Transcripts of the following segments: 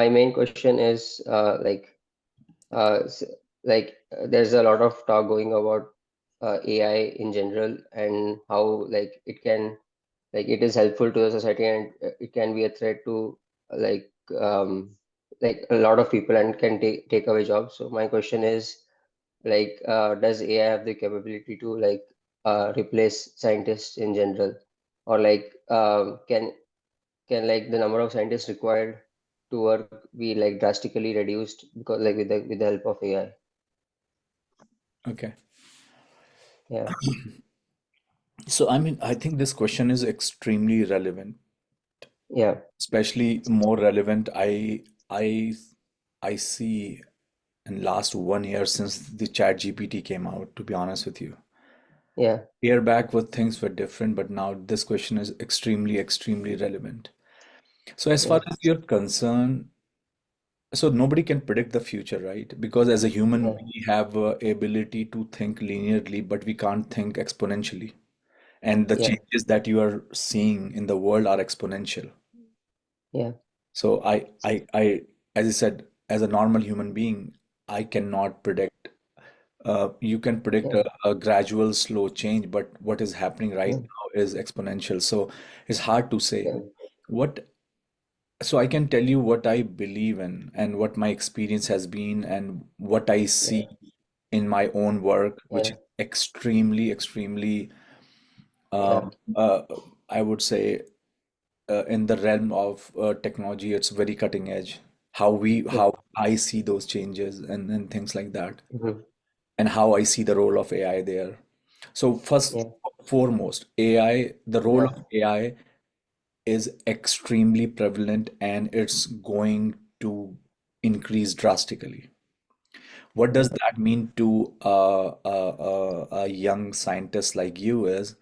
my main question is uh, s- there's a lot of talk going about AI in general and how it is helpful to the society and it can be a threat to like um, a lot of people and can take away jobs. So my question is does AI have the capability to replace scientists in general, or can the number of scientists required to work be drastically reduced because with the help of AI? Okay. Yeah, So, I mean, I think this question is extremely relevant, yeah, especially more relevant. I see in last 1 year since the chat GPT came out, to be honest with you. yeah, Year back where things were different, but now this question is extremely, extremely relevant. So as far yeah, as you're concerned, so nobody can predict the future, right? Because as a human, yeah, we have ability to think linearly, but we can't think exponentially. And the yeah, changes that you are seeing in the world are exponential. yeah, So as I said, as a normal human being, I cannot predict. You can predict yeah, a gradual, slow change, but what is happening right yeah, now is exponential. So it's hard to say. yeah, What, so I can tell you what I believe in and what my experience has been and what I yeah, see in my own work, which yeah, is extremely, extremely, yeah, um, uh, I would say, in the realm of technology, it's very cutting edge. yeah, How I see those changes and things like that, mhm, and how I see the role of AI there. So first, yeah, foremost, AI, the role yeah, of AI is extremely prevalent and it's going to increase drastically. What yeah, does that mean to a young scientist like you is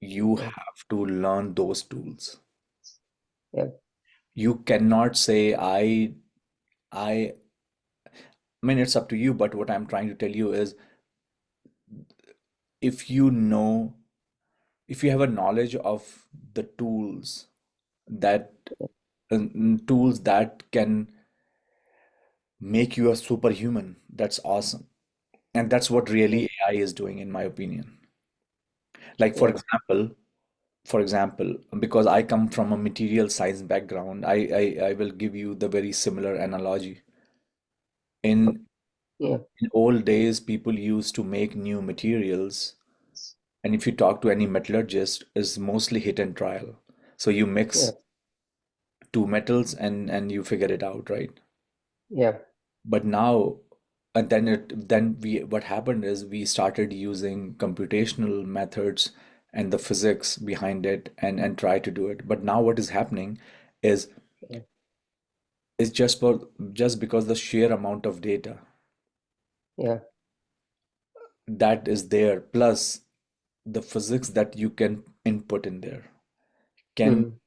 you yeah, have to learn those tools. yeah, You cannot say I mean it's up to you, but what I'm trying to tell you is if you know if you have a knowledge of the that tools that can make you a superhuman, that's awesome. And that's what yeah, really AI is doing, in my opinion. Like yeah, for example, because I come from a material science background, I will give you the very similar analogy. In yeah, in old days, people used to make new materials, and if you talk to any metallurgist, is mostly hit and trial. So you yeah, mix two metals and you figure it out, right? yeah, But now, and then we what happened is we started using computational methods and the physics behind it and try to do it. But now what is happening is yeah, is just because the sheer amount of data yeah, that is there, plus the physics that you can input in there can mhm,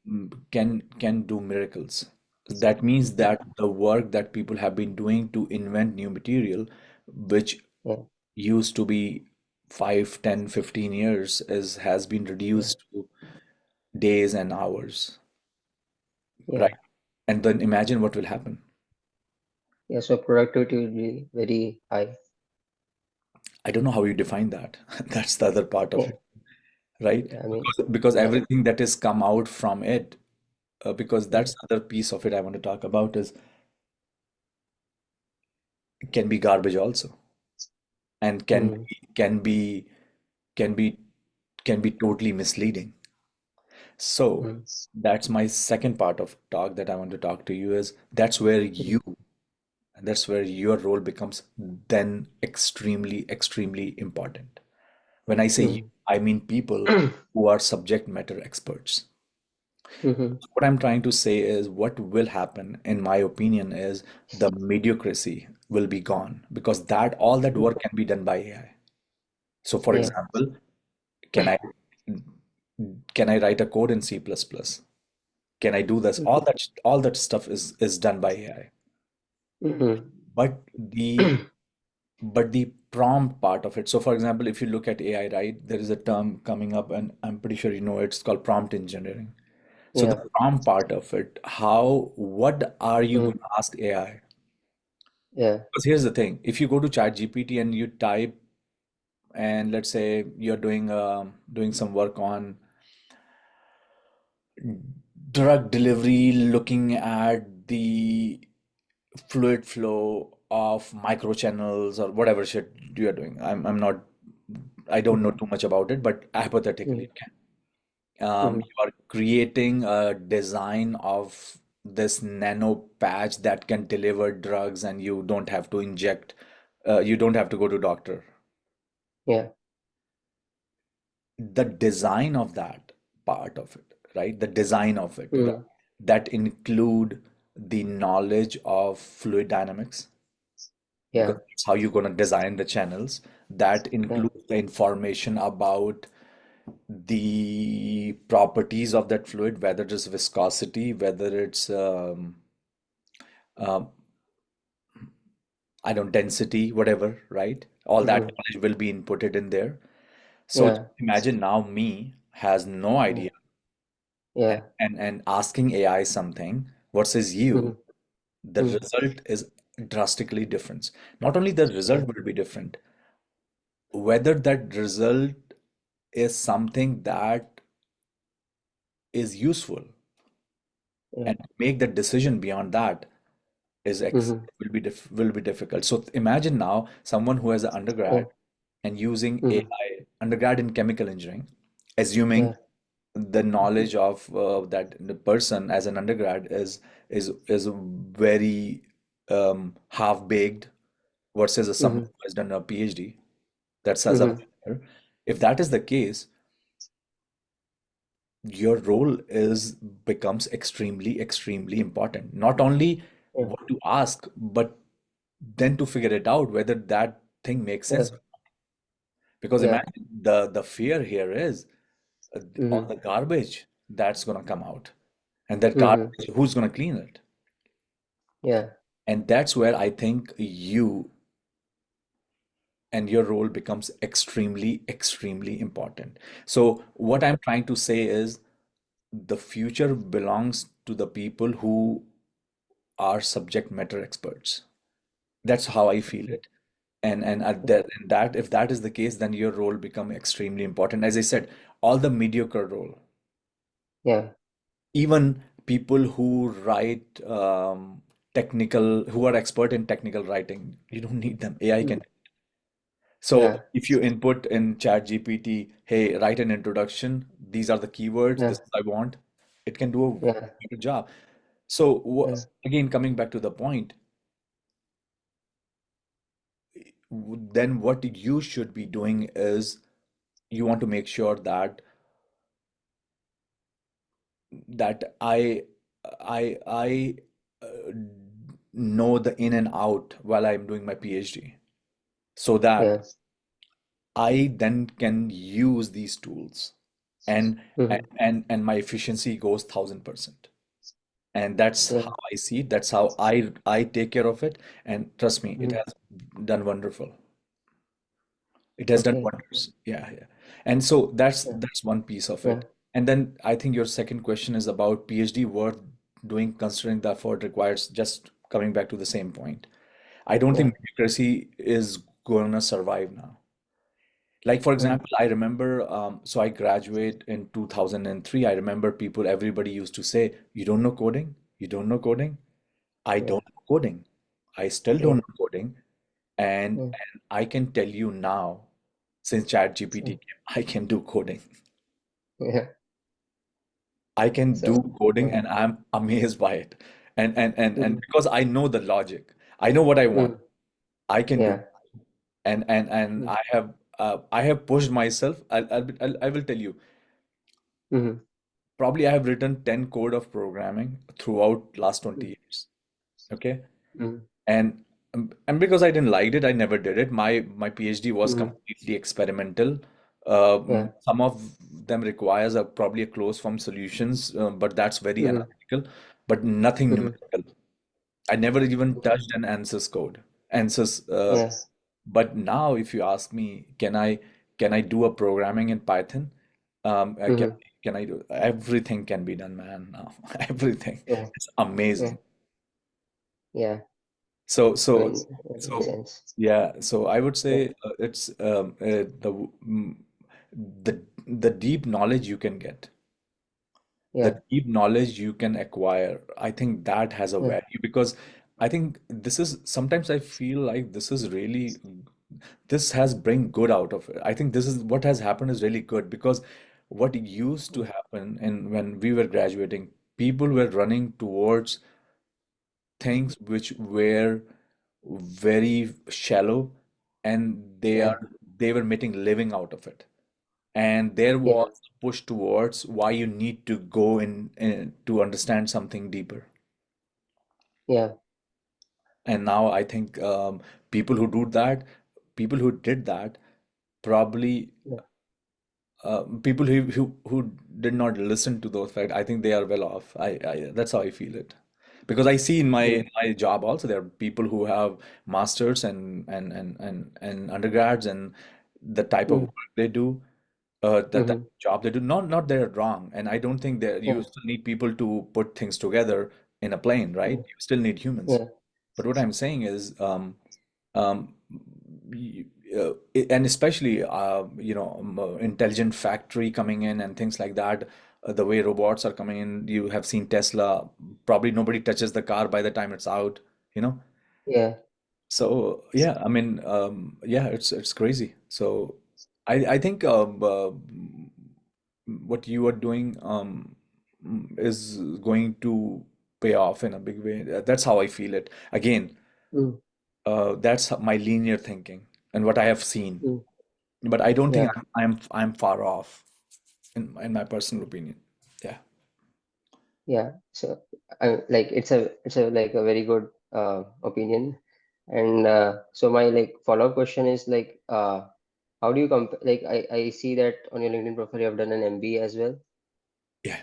can do miracles. That means yeah, that the work that people have been doing to invent new material, which yeah, used to be 5, 10, 15 years has been yeah, reduced to days and hours, yeah, right? And then imagine what will happen. yeah. So productivity will be very high. I don't know how you define that. That's the other part of Yeah, it, right? yeah. I mean, Because yeah, everything that is come out from it, because yeah, that's the other piece of it I want to talk about is can be garbage also, and mhm, can be can be totally misleading. So mhm, that's my second part of talk that I want to talk to you is mhm, that's where your role becomes then extremely, extremely important. When I say you, mhm, I mean people who are subject matter experts. mhm, What I'm trying to say is what will happen, in my opinion, is the mediocrity will be gone because that all that mhm, work can be done by AI. So, for yeah, example, can I can I write a code in C++? plus plus? Can I do this? mhm, All that stuff is done by AI. mhm, But the prompt part of it. So, for example, if you look at AI, right, there is a term coming up, and I'm pretty sure you know it, it's called prompt engineering. So the yeah, prompt part of it, what are you going mm, to ask AI? yeah, Because here's the thing, if you go to ChatGPT and you type, and let's say you're doing some work on drug delivery, looking at the fluid flow of microchannels or whatever shit you are doing. I'm not, I don't know mm, too much about it, but hypothetically mm, it can. mm, You are creating a design of this nano patch that can deliver drugs, and you don't have to inject, you don't have to go to doctor. yeah, The design of that part of it, right? The design of it, right? mm, That include the knowledge of fluid dynamics, because yeah, that's how you're going to design the channels. That yeah, includes the information about the properties of that fluid, whether it's viscosity, whether it's um, I don't density, whatever, right? All that mm, knowledge will be inputted in there. So just yeah, imagine now me has no yeah, idea, yeah, and asking AI something versus you, mm, the mm, result is drastically different. Not only the yeah, result will be different, whether that result is something that is useful, yeah, and make the decision beyond that is mm, will be difficult. So imagine now someone who has an yeah, undergrad and using mm, AI, undergrad in chemical engineering, assuming yeah, the knowledge of that the person as an undergrad is very half baked versus someone mm, who has done a PhD. That's as a mm, beginner. If that is the case, your role is becomes extremely important. Not only yeah, what to ask, but then to figure it out whether that thing makes yeah, sense. Because yeah, imagine the fear here is all mm, the garbage that's gonna come out, and that mm, garbage, who's gonna clean it? yeah, And that's where I think you and your role becomes extremely important. So what I'm trying to say is the future belongs to the people who are subject matter experts. That's how I feel it. And at yeah, that if that is the case, then your role become extremely important. As I said, all the mediocre role, yeah, even people who write technical, who are expert in technical writing, you don't need them. AI mm, can. So yeah, if you input in Chat GPT, hey, write an introduction, these are the keywords, yeah, this is I want, it can do a yeah, good job. So yeah, again, coming back to the point, then what you should be doing is you want to make sure that I uh, know the in and out while I'm doing my PhD, so that yeah, I then can use these tools, and mm, and my efficiency goes 1000%. And that's yeah, how I see it. That's how I take care of it. And trust me, it mm, has done wonderful. It has done okay, wonders. Yeah, yeah. And so yeah, that's one piece of yeah, it. And then I think your second question is about PhD worth doing, considering the effort requires, just coming back to the same point. I don't yeah, think meritocracy is gonna survive now. Like for mm, example, I remember, so I graduate in 2003. I remember people, everybody used to say, "You don't know coding? You don't know coding?" I yeah, don't know coding. I still don't yeah, know coding, and yeah, I can tell you now, since ChatGPT so, came, I can do coding. yeah, I can so, do coding, yeah, and I'm amazed by it. And mm, because I know the logic, I know what I want. mm, I can do, yeah, and mm, I have pushed myself. I will tell you. mm, Probably I have written 10 code of programming throughout last 20 mm, years. Okay. mm, And and because I didn't like it, I never did it. My PhD was mm, completely experimental. yeah, Some of them requires probably a closed form solutions, but that's very mm, analytical, but nothing mm, numerical. I never even mm, touched an ANSYS code. ANSYS, yeah, but now if you ask me, can I do a programming in Python? I can mm, can I do? Everything can be done, man. Now, everything. Yeah. It's Yeah. amazing. Yeah. So, I so, mean, that makes so, sense. yeah. So I would Yeah. say it's the the deep knowledge you can get, the Yeah. deep knowledge you can acquire. I think that has a Yeah. value because I think this is sometimes I feel like this is really this has bring good out of it. I think this is what has happened is really good because what used to happen and when we were graduating, people were running towards things which were very shallow and Yeah. they were making living out of it. And there Yeah. was a push towards why you need to go in to understand something deeper. Yeah. And now I think people who do that, people who did that, probably Yeah. people who did not listen to those facts, I think they are well off. I that's how I feel it. Because I see in Mm. my job also there are people who have masters and undergrads and the type of Mm. work they do, that Mm-hmm. job they do, not they're wrong. And I don't think that you Yeah. still need people to put things together in a plane, right? Mm. You still need humans. Yeah. But what I'm saying is, um, y- and especially intelligent factory coming in and things like that, the way robots are coming in, you have seen Tesla, probably nobody touches the car by the time it's out, you know. Yeah. So yeah, I mean, yeah, it's crazy. So I think what you are doing is going to pay off in a big way. That's how I feel it. Again, Mm. that's my linear thinking and what I have seen. Mm. But I don't think Yeah. I'm far off in my personal opinion. Yeah. Yeah. So, like it's a like a very good opinion. And so my like follow-up question is like how do you compare, like I see that on your LinkedIn profile you have done an MBA as well. Yeah.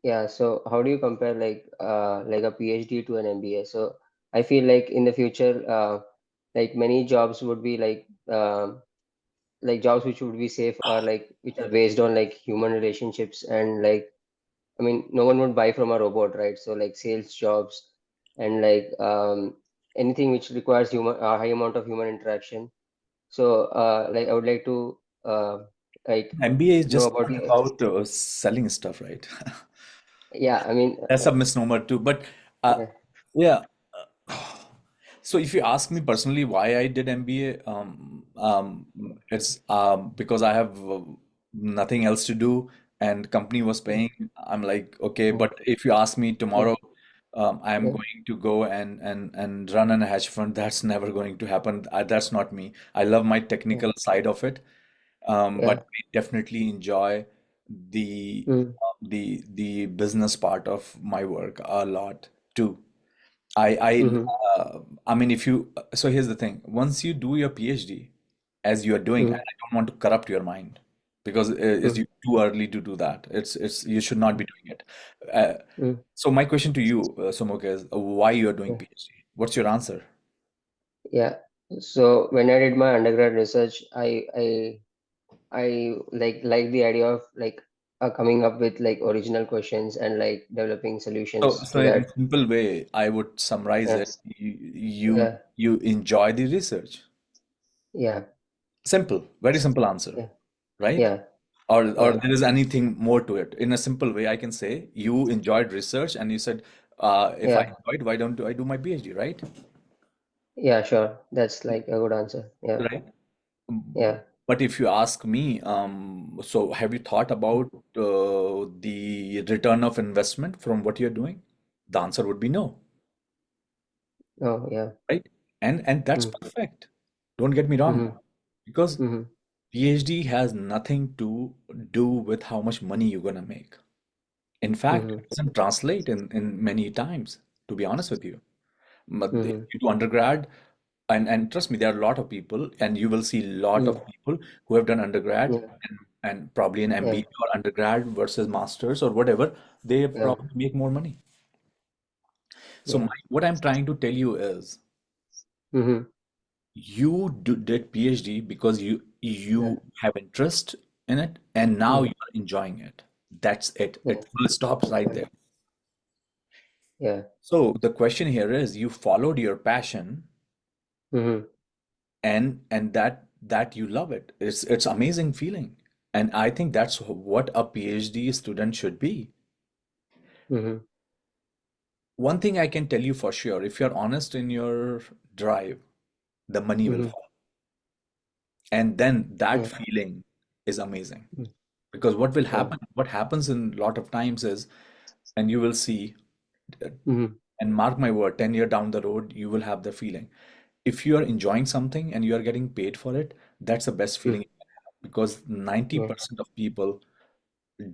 Yeah, so how do you compare like a PhD to an MBA? So I feel like in the future like many jobs would be like jobs which would be safe or like which are based on like human relationships and like I mean no one would buy from a robot, right? So like sales jobs and like anything which requires a high amount of human interaction. So like I would like to like MBA is know just about not you. about selling stuff, right? Yeah, I mean That's a misnomer too. But uh, yeah. yeah. So if you ask me personally why I did MBA, it's because I have nothing else to do and company was Mm. paying. I'm like, okay, Mm. but if you ask me Yeah. tomorrow, I am Yeah. going to go and run a hedge fund, that's never going to happen. That's not me. I love my Yeah. technical side of it, but Yeah. I definitely enjoy the Mm. the business part of my work a lot too. I I Mm-hmm. I mean if you so here's the thing. Once you do your PhD, as you are doing, and Mm. I don't want to corrupt your mind because it's Mm. too early to do that. It's you should not be doing it. Uh, Mm. so my question to you, Sumukh, is why you are doing Yeah. PhD? What's your answer? Yeah. So when I did my undergrad research, I like the idea of like coming up with like original questions and like developing So solutions so to in that. simple way, I would summarize Yeah. it. Yeah. You enjoy the research. Yeah. Simple, very simple answer, Yeah. right? Yeah. Or Yeah. there is anything more to it? In a simple way, I can say you enjoyed research and you said, if I Yeah. enjoyed, why don't I do my PhD, right? Yeah. Sure. That's like a good answer. Yeah. Right. Yeah. But if you ask me, so have you thought about the return of investment from what you're doing? The answer would be no, Oh, yeah. right? And that's Mm. perfect. Don't get me wrong, Mm-hmm. because Mm-hmm. PhD has nothing to do with how much money you're gonna make. In fact, Mm-hmm. it doesn't translate in many times, to be honest with you. But if Mm-hmm. you do undergrad, and trust me, there are a lot of people, and you will see a lot of Mm. people who have done undergrad Yeah. and probably an Yeah. MBA or undergrad versus masters or whatever, they Yeah. probably make more money. So Yeah. what I'm trying to tell you is, Mm-hmm. did PhD because Yeah. you have interest in it, and now Mm. you are enjoying it. That's it. Yeah. It full stops right there. Yeah. So the question here is, you followed your passion, Mm-hmm. and that you love it. It's amazing feeling. And I think that's what a PhD student should be. Mm-hmm. One thing I can tell you for sure, if you're honest in your drive, the money will Mm-hmm. follow. And then that Yeah. feeling is amazing. Mm. Because what will Yeah. happen, what happens in a lot of times is, and you will see, uh, Mm-hmm. and mark my word, 10 year down the road, you will have the feeling. If you are enjoying something and you are getting paid for it, that's the best feeling Mm. you can have. Because Yeah. 90% of people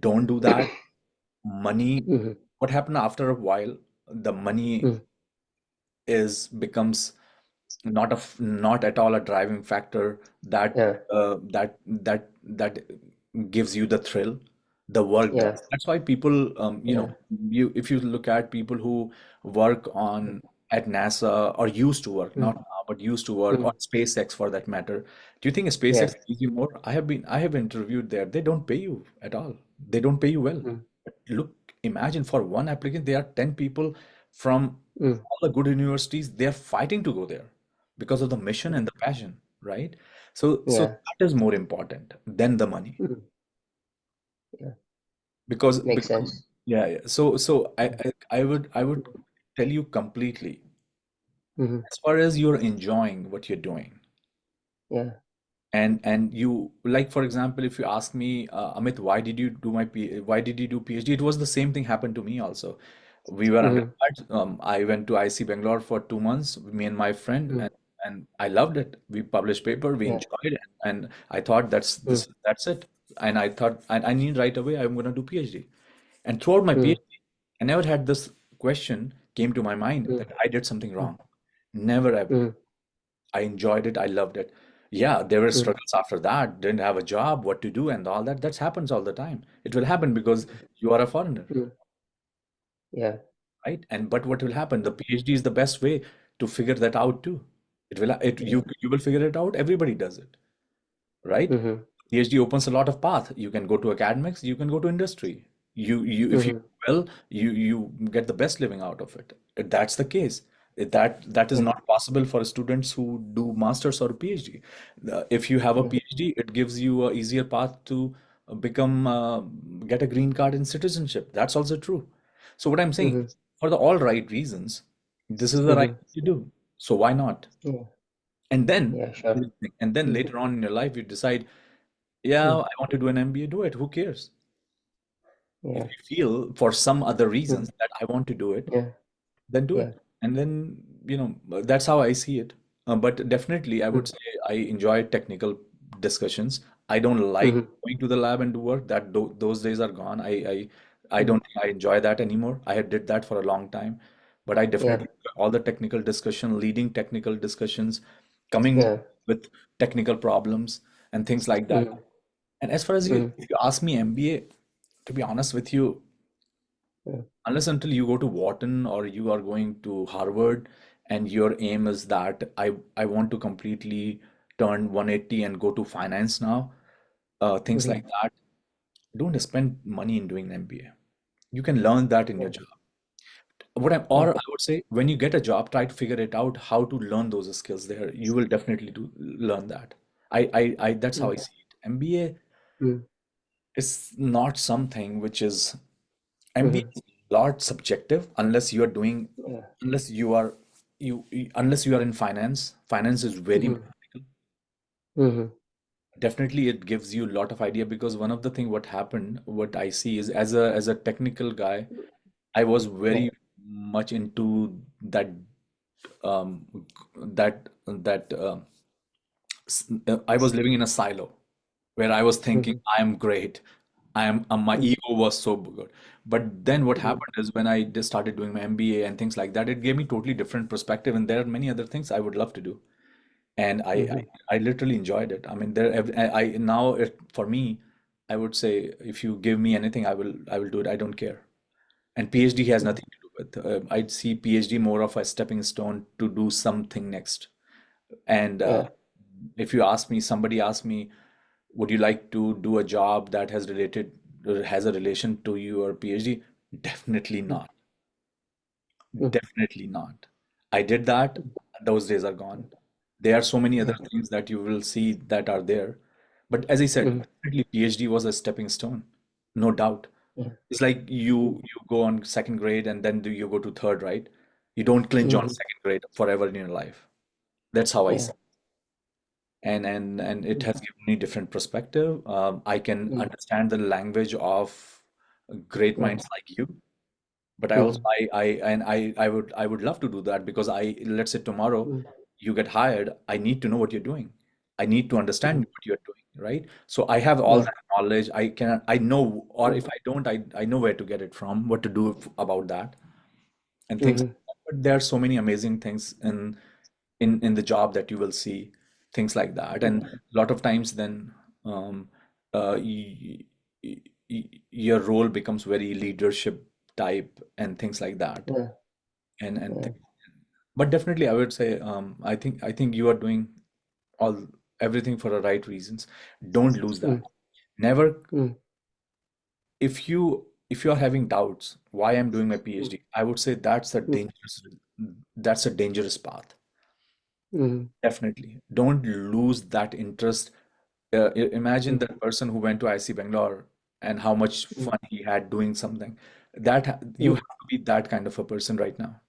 don't do that. Money, Mm-hmm. what happened after a while, the money Mm. is becomes not at all a driving factor that Yeah. that gives you the thrill. The work Yeah. does. That's why people, Yeah. you if you look at people who work on at NASA, or used to work, not Mm. now, but used to work on Mm. SpaceX for that matter. Do you think Yeah. SpaceX pays you more? I have interviewed there. They don't pay you at all. They don't pay you well. Mm. But look, imagine for one applicant, there are 10 people from Mm. all the good universities. They're fighting to go there because of the mission and the passion, right? So Yeah. that is more important than the money. Mm. Yeah. Makes Because sense. yeah, yeah. So Mm. I would tell you completely, Mm-hmm. as far as you're enjoying what you're doing, Yeah. and you, like, for example, if you ask me, Amit, why did you do PhD? It was the same thing happened to me also. We were Mm-hmm. undergrad. I went to IC Bangalore for 2 months, me and my friend, Mm. and I loved it. We published paper, we Yeah. enjoyed it, and I thought Mm. that's it. And I thought I knew right away I'm gonna do PhD. And throughout my Mm. PhD, I never had this question came to my mind Mm. that I did something Mm. wrong. Never ever. Mm. I enjoyed it. I loved it. Yeah, there were Mm. struggles after that. Didn't have a job, what to do, and all that. That happens all the time. It will happen because you are a foreigner, Mm. Yeah. right? And but what will happen? The PhD is the best way to figure that out too. Yeah. You will figure it out. Everybody does it, right? Mm-hmm. PhD opens a lot of path. You can go to academics, you can go to industry. You if you Mm-hmm. do well, you get the best living out of it. If that's the case, that is Yeah. not possible for students who do masters or PhD. If you have a Yeah. PhD, it gives you a easier path to become get a green card and citizenship. That's also true. So what I'm saying Mm-hmm. is, for the all right reasons, this is the right Mm-hmm. thing to do. So why not? Yeah. And then, Yeah. Sure. and then Mm. later on in your life, you decide, yeah, Mm. I want to do an MBA, do it. Who cares? If Yeah. you feel for some other reasons Mm. that I want to do it, Yeah. then do Yeah. it. And then, that's how I see it. But definitely, I would Mm. say I enjoy technical discussions. I don't like Mm-hmm. going to the lab and do work. Those days are gone. I Mm. don't think I enjoy that anymore. I had did that for a long time, but I Yeah. definitely all the technical discussion, leading technical discussions, coming Yeah. with technical problems and things like that. Mm. And as far as Mm. if you ask me MBA, to be honest with you, Yeah. unless until you go to Wharton or you are going to Harvard and your aim is that I want to completely turn 180 and go to finance now, things Mm-hmm. like that, don't spend money in doing an MBA. You can learn that in your Yeah. job. Or Yeah. I would say when you get a job, try to figure it out how to learn those skills there. You will definitely learn that. That's how I Mm. see it. MBA Mm. is not something which is MBA Mm-hmm. is a lot subjective unless you are doing Yeah. unless you are unless you are in finance. Finance is very Mm-hmm. mathematical. Mm-hmm. Definitely it gives you a lot of idea because one of the thing what happened, what I see is as a technical guy, I was Yeah. very much into um that I was living in a silo where I was thinking Mm-hmm. I am great. I am my Mm. ego was so good. But then what Mm. happened is when I just started doing my MBA and things like that, it gave me totally different perspective. And there are many other things I would love to do. And Mhm. I literally enjoyed it. I mean, now for me, I would say if you give me anything, I will do it. I don't care. And PhD has Mhm. nothing to do with. I'd see PhD more of a stepping stone to do something next. And Yeah. if you ask me, somebody asked me, would you like to do a job that has related? has a relation to your PhD? Definitely mm, not. mm, Definitely not. I did that. Those days are gone. There are so many other yeah, things that you will see that are there. But as I said, mm, definitely PhD was a stepping stone, no doubt. yeah, It's like you go on second grade and then you go to third, right? You don't clinch on mm, second grade forever in your life. That's how I yeah, see. And it mm, has given me different perspective. I can mm, understand the language of great yeah, minds like you. But I also mm, I would love to do that because let's say tomorrow mm, you get hired, I need to know what you're doing. I need to understand mm, what you're doing, right? So I have all yeah, that knowledge. I know, or mm, if I don't, I know where to get it from, what to do about that, and things mm, like that. But there are so many amazing things in the job that you will see, things like that. And mm, a lot of times then um, y y your role becomes very leadership type and things like that. yeah, And yeah, but definitely I would say I think you are doing all everything for the right reasons. Don't lose that. mm, Never mm, if you are having doubts why I'm doing my mm, PhD, I would say mm, that's a dangerous path. mm, Definitely. Don't lose that interest. Imagine mm, that person who went to IC Bangalore and how much mm, fun he had doing something. You mm, have to be that kind of a person right now.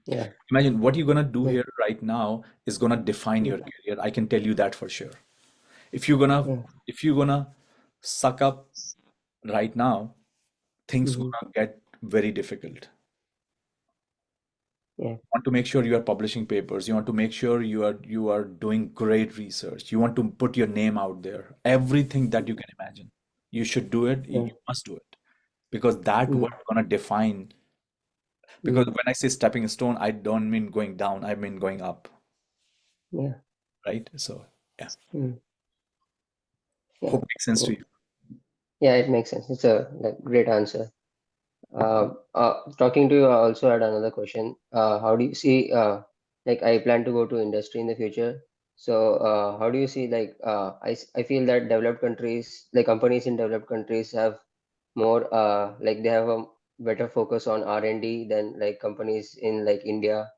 yeah, Imagine what you're gonna do mm, here right now is gonna define mm, your career. I can tell you that for sure. If you're gonna yeah, if you're gonna suck up right now, things mm, gonna get very difficult. yeah, Want to make sure you are publishing papers. You want to make sure you are doing great research. You want to put your name out there. Everything that you can imagine. You should do it. You yeah, must do it. Because that mm, what's gonna define. Because mm, when I say stepping stone, I don't mean going down, I mean going up. yeah, Right? So yeah. mm, yeah, Hope it makes sense to mm. you. Yeah, it makes sense. It's a like great answer. Talking to you, I also had another question. How do you see, like, I plan to go to industry in the future. So, how do you see, like, I feel that developed countries, like companies in developed countries, have more, like, they have a better focus on R&D than like companies in like India.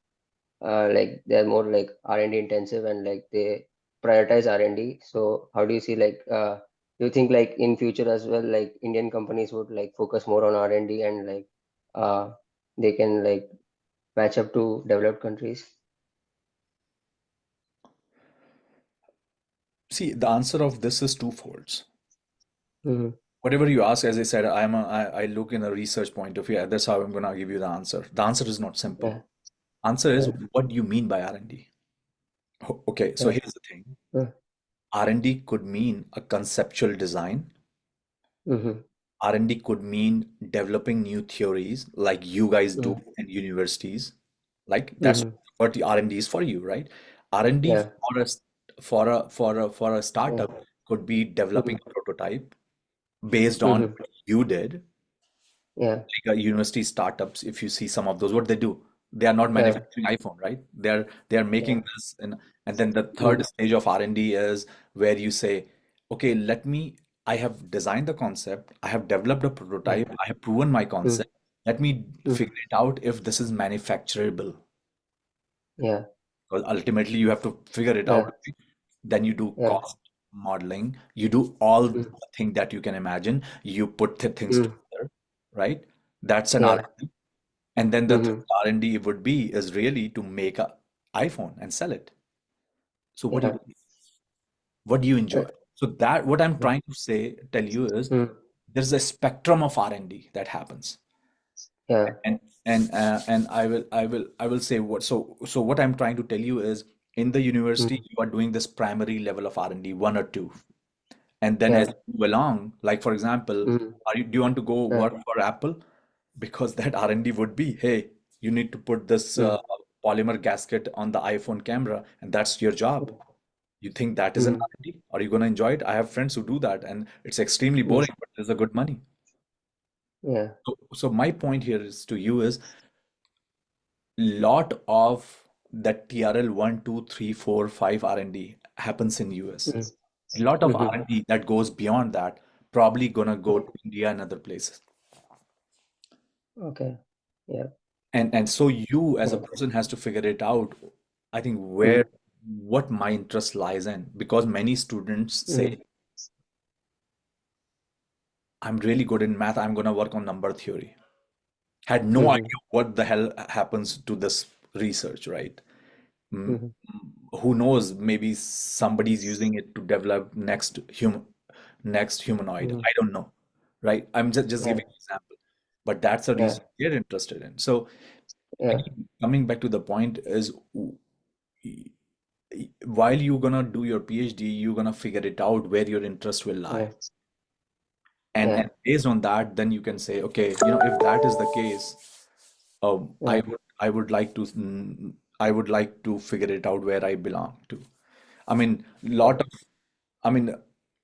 Like they're more like R&D intensive and like they prioritize R&D. So how do you see like do you think like in future as well like Indian companies would like focus more on R&D and like uh they can like match up to developed countries? See, the answer of this is twofolds. Mm-hmm. Whatever you ask, as I said, I look in a research point of view. That's how I'm gonna give you the answer. The answer is not simple. Yeah, Answer is yeah, what do you mean by R&D? Okay, so yeah. here's the thing. Mm-hmm. R&D could mean a conceptual design. Mm-hmm. R&D could mean developing new theories like you guys do in universities. Like that's Mm-hmm. what the R&D is for you, right? R&D Yeah, for for a yeah. startup could be developing Mm-hmm. a prototype based on Mm-hmm. what you did. Yeah, Like university startups, if you see some of those, what they do, they are not yeah, manufacturing iPhone, right? They are making yeah. this, and then the third Mm-hmm. stage of R&D is where you say, okay, I have designed the concept, I have developed a Yeah, prototype, I have proven my mm-hmm. concept. Let me Mm-hmm. figure it out if this is manufacturable. Yeah, Because ultimately you have to figure it out. yeah, Then you do yeah. cost modeling, you do all the Mm-hmm. thing that you can imagine, you put the things Mm-hmm. together, right? That's an Yeah. R&D. And then the Mm-hmm. third R&D would be is really to make a iPhone and sell it. So Yeah. what do you Uh, enjoy? So that what I'm trying to tell you is mm, there's a spectrum of R&D that happens. yeah. And I will say so what I'm trying to tell you is in the university Mm, you are doing this primary level of R&D, one or two. And then as yeah. you move along, like for example, Mm, do you want to go yeah. work for Apple? Because that R&D would be, hey, you need to put this Mm, polymer gasket on the iPhone camera, and that's your job. mm, You think that is an mm, R&D? Are you going to enjoy it? I have friends who do that, and it's extremely mm, boring, but there's a good money. yeah. So my point here is to you is lot of that TRL 1, 2, 3, 4, 5 R&D happens in US. Mm, A lot of mm-hmm. R&D that goes beyond that. probably gonna go Yeah. to India and other places. Okay. Yeah. And so you as a Mm, person has to figure it out, I think, where mm, what my interest lies in, because many students say, mm, I'm really good in math, I'm gonna work on number theory. Had no mm, idea what the hell happens to this research, right? Mm, mm, who knows, maybe somebody's using it to develop next humanoid. mm. I don't know, right? I'm just Yeah. giving an example, but that's a Yeah. reason they're interested in. So Yeah. again, coming back to the point is, while you're gonna do your PhD, you're gonna figure it out where your interest will lie. Yeah. And Yeah. based on that, then you can say, okay, if that is the case, Yeah. I would like to I would like to figure it out where I belong to. I mean, Yeah. lot of I mean,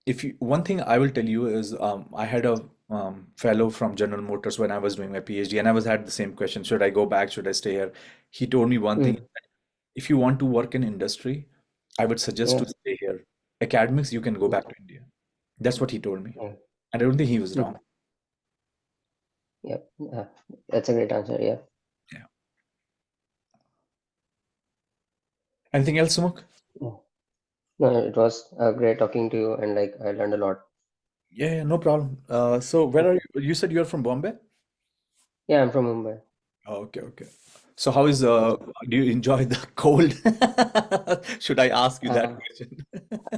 if you one thing I will tell you is, I had a fellow from General Motors when I was doing my PhD, and I was had the same question: should I go back? Should I stay here? He told me one thing: Mm, if you want to work in industry, I would suggest to yeah. stay here. Academics, you can go Mm, back to India. That's what he told me. yeah. And I don't think he was Mm, wrong. yeah. That's a great answer. Yeah. Yeah. Anything else, Sumuk? Yeah. No, it was great talking to you, and like I learned a lot. Yeah, yeah, no problem. So where are you? You said you're from Bombay? Yeah, I'm from Mumbai. Oh, okay, okay. So how is Yeah. do you enjoy the cold? Should I ask you that Uh, question?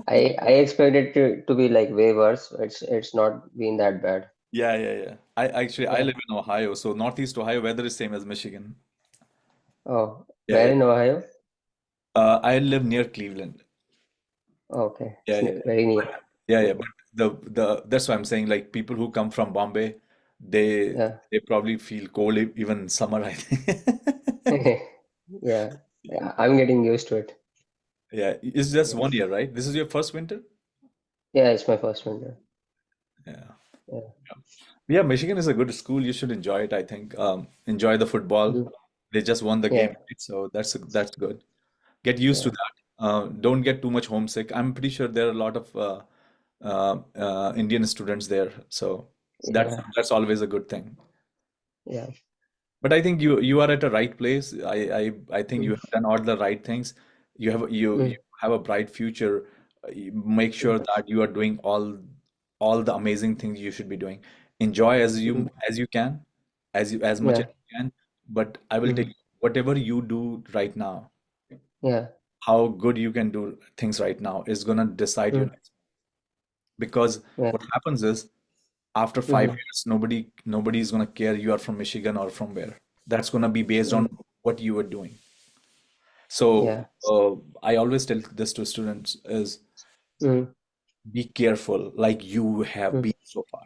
I expect it to be like way worse. It's not been that bad. Yeah, yeah, yeah. I Yeah. live in Ohio, so Northeast Ohio weather is same as Michigan. Oh, Yeah, where yeah. in Ohio? I live near Cleveland. Okay, Yeah, it's yeah. very near. But yeah, yeah. Yeah. But the that's why I'm saying, like, people who come from Bombay, they Yeah. they probably feel cold even in summer, I think. Yeah. Yeah. I'm getting used to it. Yeah, it's just Yeah. 1 year, right? This is your first winter? Yeah, it's my first winter. Yeah. Yeah. Yeah, Michigan is a good school. You should enjoy it, I think. Enjoy the football. Mm. They just won the game, Yeah. right? So that's good. Get used to Yeah. that. Don't get too much homesick. I'm pretty sure there are a lot of Indian students there, so that's Yeah. that's always a good thing. Yeah. But I think you are at a right place. I think you Mm. have done all the right things. You Mm. have a bright future. Make sure Mm. that you are doing all the amazing things you should be doing. Enjoy Mm. as you can, as much as Yeah. you can. But I will tell Mm. you, whatever you do right now, Yeah. how good you can do things right now is gonna decide your Mm. next. Because Yeah. what happens is, after five Mm. years, nobody is gonna care you are from Michigan or from where. That's gonna be based on Mm. what you were doing. So Yeah. I always tell this to students is, Mm. be careful like you have Mm. been so far.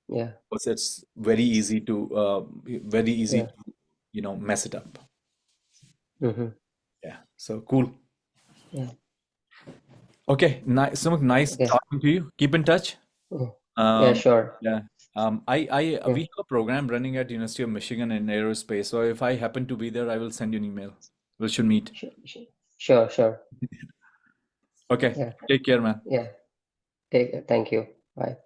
Yeah. Because it's very easy Yeah. to, mess it up. Mm-hmm. Yeah. So cool. Yeah. Okay. Nice. Some nice Okay. talking to you. Keep in touch. Mm. Yeah, Um, sure. yeah. We Yeah. have a program running at University of Michigan in aerospace. So if I happen to be there, I will send you an email. We should meet. Sure, sure. Okay. Yeah. Take care, man. Yeah. Thank you. Bye.